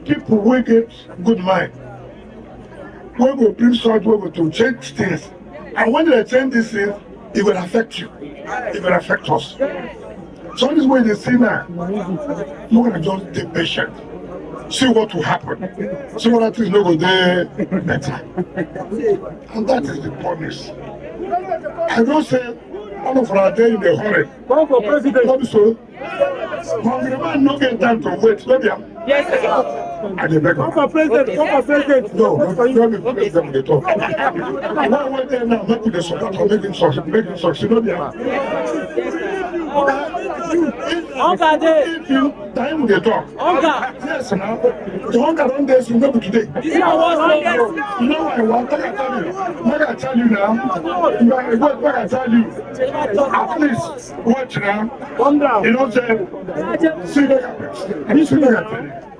people will get good mind. We will bring sort, we will to change things. And when they change these things, it will affect you. It will affect us. So this way they see now, you're going to just be patient. See what will happen. See what things no go there better. And that is the promise. I don't say all of our day in the hurry. Go for president. Not so. Hungry man no get time to wait. Let them. Yes, sir. And they beg Go for president. Go for president. no, don't be president they talk. Now when they now make the support or make him succeed, no there. If you time they talk. Yes, now the hunger don't dare to know today. You know why I want to tell you? What I tell you now? What I tell you? At least watch now. You know, say, see the